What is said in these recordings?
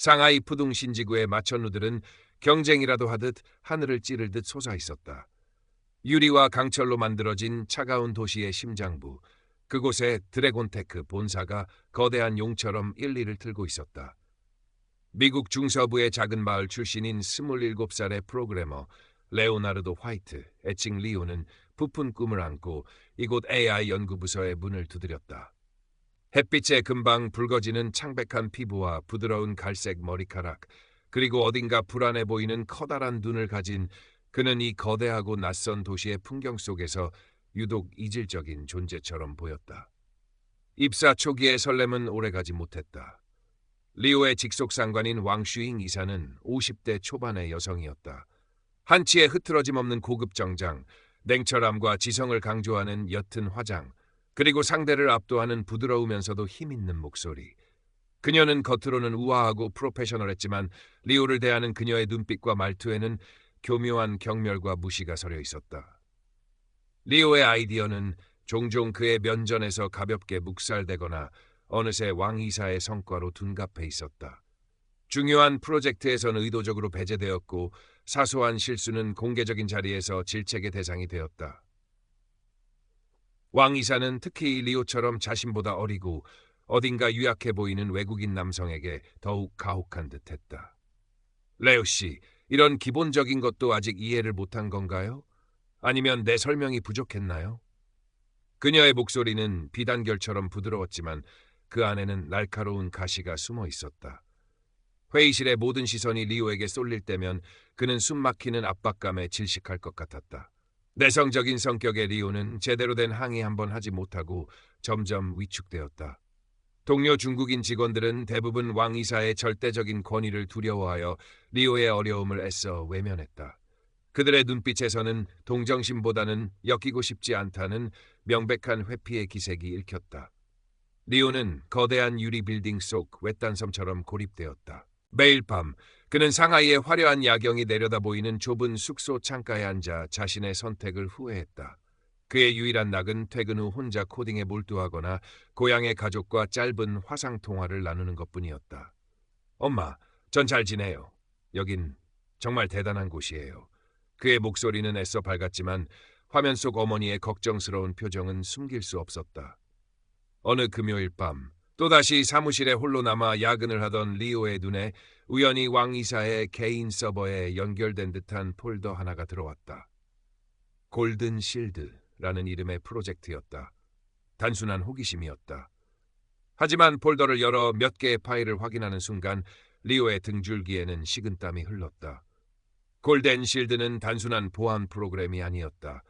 상하이 푸둥 신지구의 마천루들은 경쟁이라도 하듯 하늘을 찌르듯 솟아있었다. 유리와 강철로 만들어진 차가운 도시의 심장부, 그곳에 드래곤테크 본사가 거대한 용처럼 일리를 틀고 있었다. 미국 중서부의 작은 마을 출신인 27살의 프로그래머 레오나르도 화이트, 애칭 리오는 부푼 꿈을 안고 이곳 AI 연구부서의 문을 두드렸다. 햇빛에 금방 붉어지는 창백한 피부와 부드러운 갈색 머리카락, 그리고 어딘가 불안해 보이는 커다란 눈을 가진 그는 이 거대하고 낯선 도시의 풍경 속에서 유독 이질적인 존재처럼 보였다. 입사 초기의 설렘은 오래가지 못했다. 리오의 직속 상관인 왕슈잉 이사는 50대 초반의 여성이었다. 한치의 흐트러짐 없는 고급 정장, 냉철함과 지성을 강조하는 옅은 화장, 그리고 상대를 압도하는 부드러우면서도 힘있는 목소리. 그녀는 겉으로는 우아하고 프로페셔널했지만 리오를 대하는 그녀의 눈빛과 말투에는 교묘한 경멸과 무시가 서려 있었다. 리오의 아이디어는 종종 그의 면전에서 가볍게 묵살되거나 어느새 왕이사의 성과로 둔갑해 있었다. 중요한 프로젝트에선 의도적으로 배제되었고 사소한 실수는 공개적인 자리에서 질책의 대상이 되었다. 왕이사는 특히 리오처럼 자신보다 어리고 어딘가 유약해 보이는 외국인 남성에게 더욱 가혹한 듯했다. 레오 씨, 이런 기본적인 것도 아직 이해를 못한 건가요? 아니면 내 설명이 부족했나요? 그녀의 목소리는 비단결처럼 부드러웠지만 그 안에는 날카로운 가시가 숨어 있었다. 회의실의 모든 시선이 리오에게 쏠릴 때면 그는 숨막히는 압박감에 질식할 것 같았다. 내성적인 성격의 리오는 제대로 된 항의 한번 하지 못하고 점점 위축되었다. 동료 중국인 직원들은 대부분 왕이사의 절대적인 권위를 두려워하여 리오의 어려움을 애써 외면했다. 그들의 눈빛에서는 동정심보다는 엮이고 싶지 않다는 명백한 회피의 기색이 읽혔다. 리오는 거대한 유리 빌딩 속 외딴섬처럼 고립되었다. 매일 밤 그는 상하이의 화려한 야경이 내려다 보이는 좁은 숙소 창가에 앉아 자신의 선택을 후회했다. 그의 유일한 낙은 퇴근 후 혼자 코딩에 몰두하거나 고향의 가족과 짧은 화상통화를 나누는 것뿐이었다. 엄마, 전 잘 지내요. 여긴 정말 대단한 곳이에요. 그의 목소리는 애써 밝았지만 화면 속 어머니의 걱정스러운 표정은 숨길 수 없었다. 어느 금요일 밤 또다시 사무실에 홀로 남아 야근을 하던 리오의 눈에 우연히 왕이사의 개인 서버에 연결된 듯한 폴더 하나가 들어왔다. 골든 실드라는 이름의 프로젝트였다. 단순한 호기심이었다. 하지만 폴더를 열어 몇 개의 파일을 확인하는 순간 리오의 등줄기에는 식은땀이 흘렀다. 골든 실드는 단순한 보안 프로그램이 아니었다.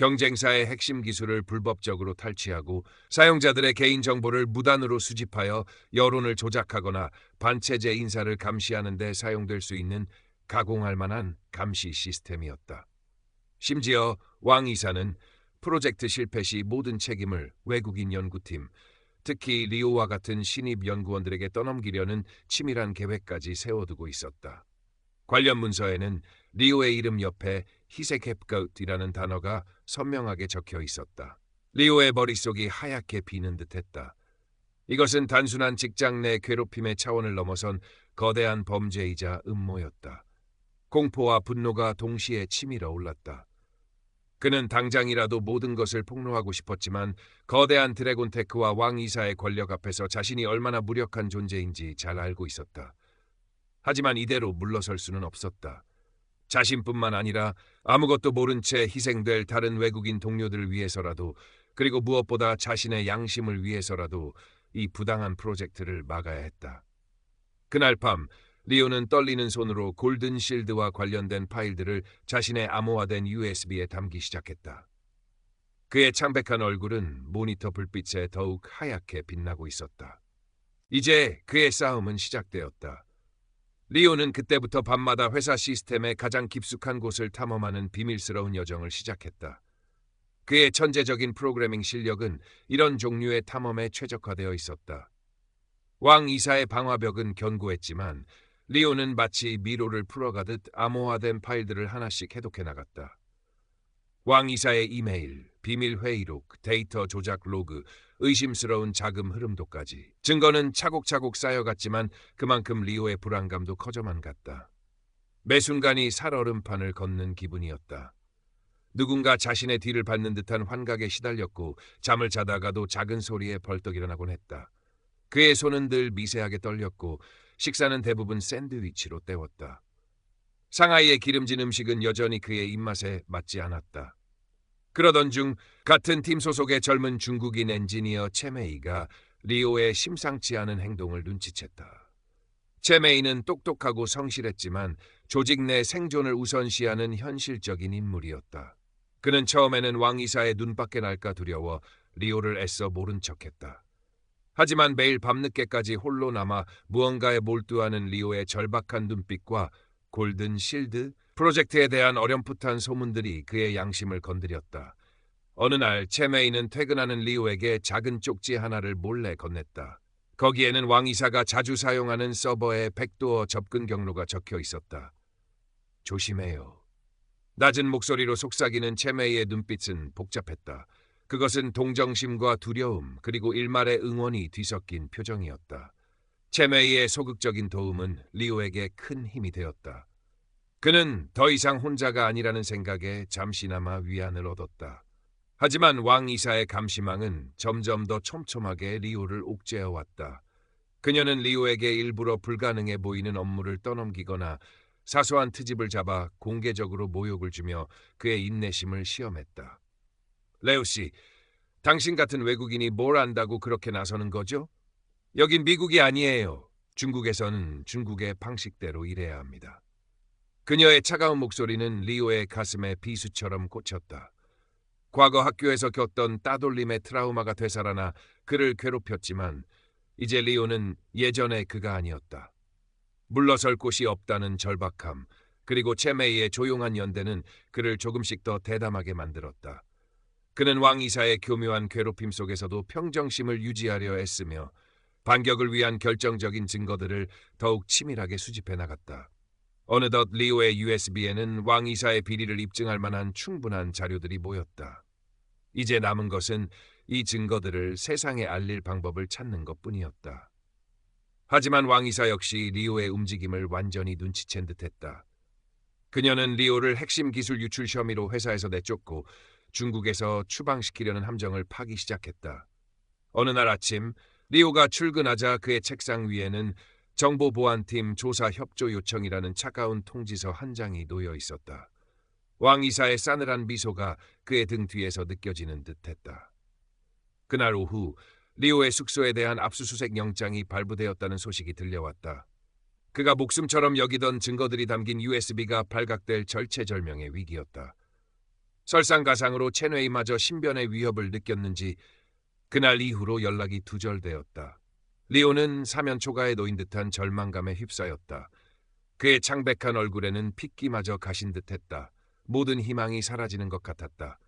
경쟁사의 핵심 기술을 불법적으로 탈취하고 사용자들의 개인정보를 무단으로 수집하여 여론을 조작하거나 반체제 인사를 감시하는 데 사용될 수 있는 가공할 만한 감시 시스템이었다. 심지어 왕 이사는 프로젝트 실패 시 모든 책임을 외국인 연구팀, 특히 리오와 같은 신입 연구원들에게 떠넘기려는 치밀한 계획까지 세워두고 있었다. 관련 문서에는 리오의 이름 옆에 희색 햅것이라는 단어가 선명하게 적혀 있었다. 리오의 머릿속이 하얗게 비는 듯했다. 이것은 단순한 직장 내 괴롭힘의 차원을 넘어선 거대한 범죄이자 음모였다. 공포와 분노가 동시에 치밀어 올랐다. 그는 당장이라도 모든 것을 폭로하고 싶었지만 거대한 드래곤테크와 왕이사의 권력 앞에서 자신이 얼마나 무력한 존재인지 잘 알고 있었다. 하지만 이대로 물러설 수는 없었다. 자신뿐만 아니라 아무것도 모른 채 희생될 다른 외국인 동료들을 위해서라도, 그리고 무엇보다 자신의 양심을 위해서라도 이 부당한 프로젝트를 막아야 했다. 그날 밤 리오는 떨리는 손으로 골든 실드와 관련된 파일들을 자신의 암호화된 USB에 담기 시작했다. 그의 창백한 얼굴은 모니터 불빛에 더욱 하얗게 빛나고 있었다. 이제 그의 싸움은 시작되었다. 리오는 그때부터 밤마다 회사 시스템의 가장 깊숙한 곳을 탐험하는 비밀스러운 여정을 시작했다. 그의 천재적인 프로그래밍 실력은 이런 종류의 탐험에 최적화되어 있었다. 왕 이사의 방화벽은 견고했지만 리오는 마치 미로를 풀어가듯 암호화된 파일들을 하나씩 해독해 나갔다. 왕 이사의 이메일, 비밀 회의록, 데이터 조작 로그, 의심스러운 자금 흐름도까지. 증거는 차곡차곡 쌓여갔지만 그만큼 리오의 불안감도 커져만 갔다. 매 순간이 살얼음판을 걷는 기분이었다. 누군가 자신의 뒤를 밟는 듯한 환각에 시달렸고 잠을 자다가도 작은 소리에 벌떡 일어나곤 했다. 그의 손은 늘 미세하게 떨렸고 식사는 대부분 샌드위치로 때웠다. 상하이의 기름진 음식은 여전히 그의 입맛에 맞지 않았다. 그러던 중 같은 팀 소속의 젊은 중국인 엔지니어 채메이가 리오의 심상치 않은 행동을 눈치챘다. 채메이는 똑똑하고 성실했지만 조직 내 생존을 우선시하는 현실적인 인물이었다. 그는 처음에는 왕이사의 눈밖에 날까 두려워 리오를 애써 모른 척했다. 하지만 매일 밤늦게까지 홀로 남아 무언가에 몰두하는 리오의 절박한 눈빛과 골든 실드 프로젝트에 대한 어렴풋한 소문들이 그의 양심을 건드렸다. 어느 날 채메이는 퇴근하는 리오에게 작은 쪽지 하나를 몰래 건넸다. 거기에는 왕이사가 자주 사용하는 서버의 백도어 접근 경로가 적혀 있었다. 조심해요. 낮은 목소리로 속삭이는 채메이의 눈빛은 복잡했다. 그것은 동정심과 두려움 그리고 일말의 응원이 뒤섞인 표정이었다. 채메이의 소극적인 도움은 리오에게 큰 힘이 되었다. 그는 더 이상 혼자가 아니라는 생각에 잠시나마 위안을 얻었다. 하지만 왕 이사의 감시망은 점점 더 촘촘하게 리오를 옥죄어왔다. 그녀는 리오에게 일부러 불가능해 보이는 업무를 떠넘기거나 사소한 트집을 잡아 공개적으로 모욕을 주며 그의 인내심을 시험했다. 레오 씨, 당신 같은 외국인이 뭘 안다고 그렇게 나서는 거죠? 여긴 미국이 아니에요. 중국에서는 중국의 방식대로 일해야 합니다. 그녀의 차가운 목소리는 리오의 가슴에 비수처럼 꽂혔다. 과거 학교에서 겪던 따돌림의 트라우마가 되살아나 그를 괴롭혔지만 이제 리오는 예전의 그가 아니었다. 물러설 곳이 없다는 절박함, 그리고 채메이의 조용한 연대는 그를 조금씩 더 대담하게 만들었다. 그는 왕이사의 교묘한 괴롭힘 속에서도 평정심을 유지하려 애쓰며 반격을 위한 결정적인 증거들을 더욱 치밀하게 수집해 나갔다. 어느덧 리오의 USB에는 왕이사의 비리를 입증할 만한 충분한 자료들이 모였다. 이제 남은 것은 이 증거들을 세상에 알릴 방법을 찾는 것뿐이었다. 하지만 왕이사 역시 리오의 움직임을 완전히 눈치챈 듯했다. 그녀는 리오를 핵심 기술 유출 혐의로 회사에서 내쫓고 중국에서 추방시키려는 함정을 파기 시작했다. 어느 날 아침 리오가 출근하자 그의 책상 위에는 정보보안팀 조사 협조 요청이라는 차가운 통지서 한 장이 놓여 있었다. 왕이사의 싸늘한 미소가 그의 등 뒤에서 느껴지는 듯했다. 그날 오후 리오의 숙소에 대한 압수수색 영장이 발부되었다는 소식이 들려왔다. 그가 목숨처럼 여기던 증거들이 담긴 USB가 발각될 절체절명의 위기였다. 설상가상으로 채뇌이마저 신변의 위협을 느꼈는지 그날 이후로 연락이 두절되었다. 리오는 사면 초가에 놓인 듯한 절망감에 휩싸였다. 그의 창백한 얼굴에는 핏기마저 가신 듯했다. 모든 희망이 사라지는 것 같았다.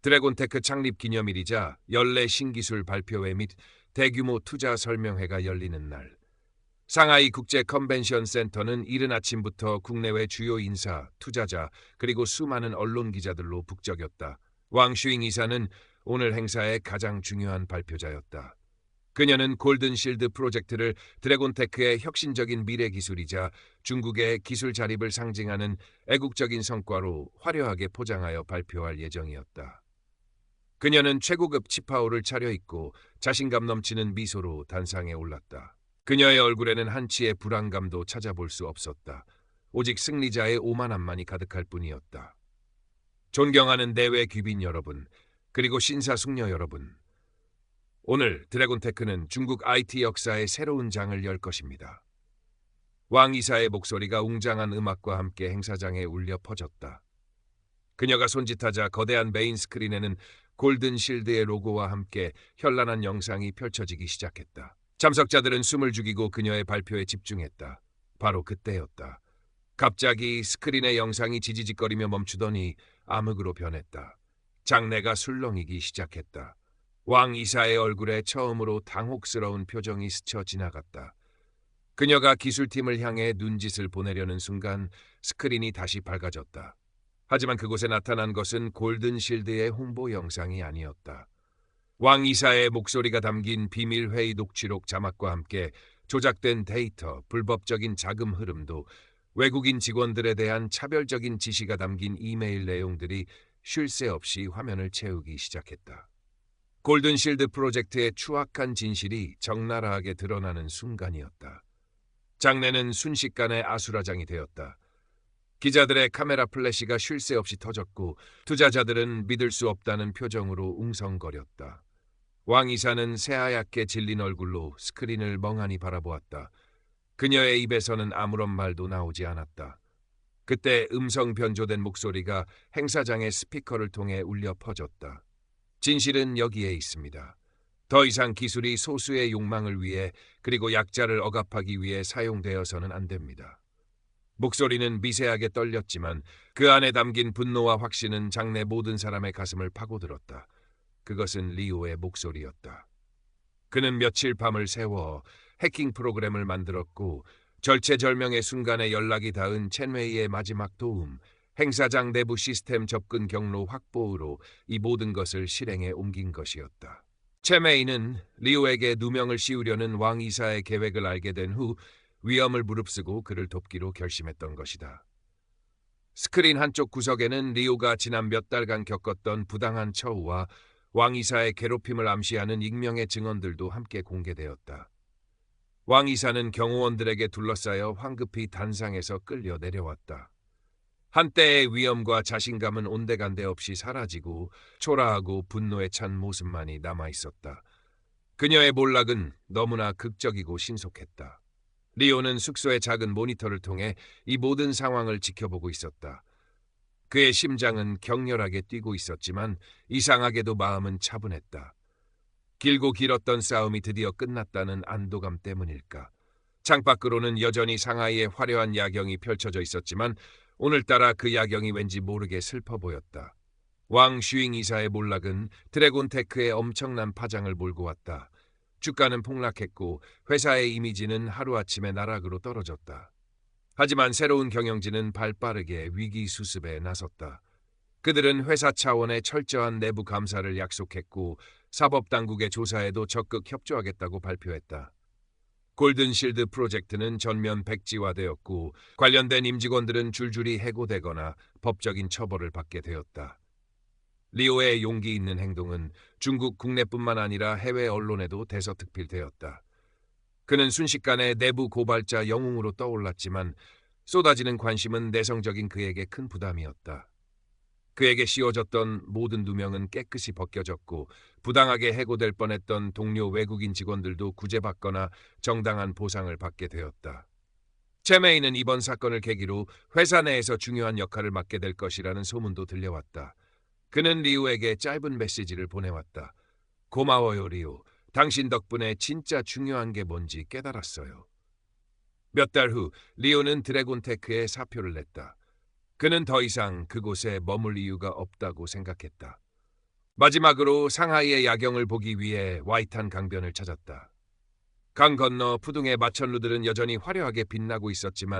드래곤테크 창립 기념일이자 연례 신기술 발표회 및 대규모 투자 설명회가 열리는 날. 상하이 국제 컨벤션 센터는 이른 아침부터 국내외 주요 인사, 투자자, 그리고 수많은 언론 기자들로 북적였다. 왕 슈잉 이사는 오늘 행사의 가장 중요한 발표자였다. 그녀는 골든실드 프로젝트를 드래곤테크의 혁신적인 미래 기술이자 중국의 기술 자립을 상징하는 애국적인 성과로 화려하게 포장하여 발표할 예정이었다. 그녀는 최고급 치파오를 차려입고 자신감 넘치는 미소로 단상에 올랐다. 그녀의 얼굴에는 한치의 불안감도 찾아볼 수 없었다. 오직 승리자의 오만함만이 가득할 뿐이었다. 존경하는 내외 귀빈 여러분, 그리고 신사숙녀 여러분. 오늘 드래곤테크는 중국 IT 역사의 새로운 장을 열 것입니다. 왕 이사의 목소리가 웅장한 음악과 함께 행사장에 울려 퍼졌다. 그녀가 손짓하자 거대한 메인 스크린에는 골든 실드의 로고와 함께 현란한 영상이 펼쳐지기 시작했다. 참석자들은 숨을 죽이고 그녀의 발표에 집중했다. 바로 그때였다. 갑자기 스크린의 영상이 지지직거리며 멈추더니 암흑으로 변했다. 장내가 술렁이기 시작했다. 왕 이사의 얼굴에 처음으로 당혹스러운 표정이 스쳐 지나갔다. 그녀가 기술팀을 향해 눈짓을 보내려는 순간 스크린이 다시 밝아졌다. 하지만 그곳에 나타난 것은 골든실드의 홍보 영상이 아니었다. 왕 이사의 목소리가 담긴 비밀 회의 녹취록 자막과 함께 조작된 데이터, 불법적인 자금 흐름도 외국인 직원들에 대한 차별적인 지시가 담긴 이메일 내용들이 쉴 새 없이 화면을 채우기 시작했다. 골든실드 프로젝트의 추악한 진실이 적나라하게 드러나는 순간이었다. 장내는 순식간에 아수라장이 되었다. 기자들의 카메라 플래시가 쉴 새 없이 터졌고 투자자들은 믿을 수 없다는 표정으로 웅성거렸다. 왕 이사는 새하얗게 질린 얼굴로 스크린을 멍하니 바라보았다. 그녀의 입에서는 아무런 말도 나오지 않았다. 그때 음성 변조된 목소리가 행사장의 스피커를 통해 울려 퍼졌다. 진실은 여기에 있습니다. 더 이상 기술이 소수의 욕망을 위해 그리고 약자를 억압하기 위해 사용되어서는 안 됩니다. 목소리는 미세하게 떨렸지만 그 안에 담긴 분노와 확신은 장내 모든 사람의 가슴을 파고들었다. 그것은 리오의 목소리였다. 그는 며칠 밤을 새워 해킹 프로그램을 만들었고 절체절명의 순간에 연락이 닿은 첸웨이의 마지막 도움, 행사장 내부 시스템 접근 경로 확보로 이 모든 것을 실행에 옮긴 것이었다. 첸웨이는 리오에게 누명을 씌우려는 왕 이사의 계획을 알게 된 후 위험을 무릅쓰고 그를 돕기로 결심했던 것이다. 스크린 한쪽 구석에는 리오가 지난 몇 달간 겪었던 부당한 처우와 왕 이사의 괴롭힘을 암시하는 익명의 증언들도 함께 공개되었다. 왕 이사는 경호원들에게 둘러싸여 황급히 단상에서 끌려 내려왔다. 한때의 위엄과 자신감은 온데간데 없이 사라지고 초라하고 분노에 찬 모습만이 남아있었다. 그녀의 몰락은 너무나 극적이고 신속했다. 리오는 숙소의 작은 모니터를 통해 이 모든 상황을 지켜보고 있었다. 그의 심장은 격렬하게 뛰고 있었지만 이상하게도 마음은 차분했다. 길고 길었던 싸움이 드디어 끝났다는 안도감 때문일까. 창밖으로는 여전히 상하이의 화려한 야경이 펼쳐져 있었지만 오늘따라 그 야경이 왠지 모르게 슬퍼 보였다. 왕 슈잉 이사의 몰락은 드래곤테크의 엄청난 파장을 몰고 왔다. 주가는 폭락했고 회사의 이미지는 하루아침에 나락으로 떨어졌다. 하지만 새로운 경영진은 발빠르게 위기 수습에 나섰다. 그들은 회사 차원의 철저한 내부 감사를 약속했고 사법당국의 조사에도 적극 협조하겠다고 발표했다. 골든실드 프로젝트는 전면 백지화되었고 관련된 임직원들은 줄줄이 해고되거나 법적인 처벌을 받게 되었다. 리오의 용기 있는 행동은 중국 국내뿐만 아니라 해외 언론에도 대서특필되었다. 그는 순식간에 내부 고발자 영웅으로 떠올랐지만 쏟아지는 관심은 내성적인 그에게 큰 부담이었다. 그에게 씌워졌던 모든 누명은 깨끗이 벗겨졌고 부당하게 해고될 뻔했던 동료 외국인 직원들도 구제받거나 정당한 보상을 받게 되었다. 체메이는 이번 사건을 계기로 회사 내에서 중요한 역할을 맡게 될 것이라는 소문도 들려왔다. 그는 리오에게 짧은 메시지를 보내왔다. 고마워요, 리오. 당신 덕분에 진짜 중요한 게 뭔지 깨달았어요. 몇 달 후 리오는 드래곤테크에 사표를 냈다. 그는 더 이상 그곳에 머물 이유가 없다고 생각했다. 마지막으로 상하이의 야경을 보기 위해 와이탄 강변을 찾았다. 강 건너 푸둥의 마천루들은 여전히 화려하게 빛나고 있었지만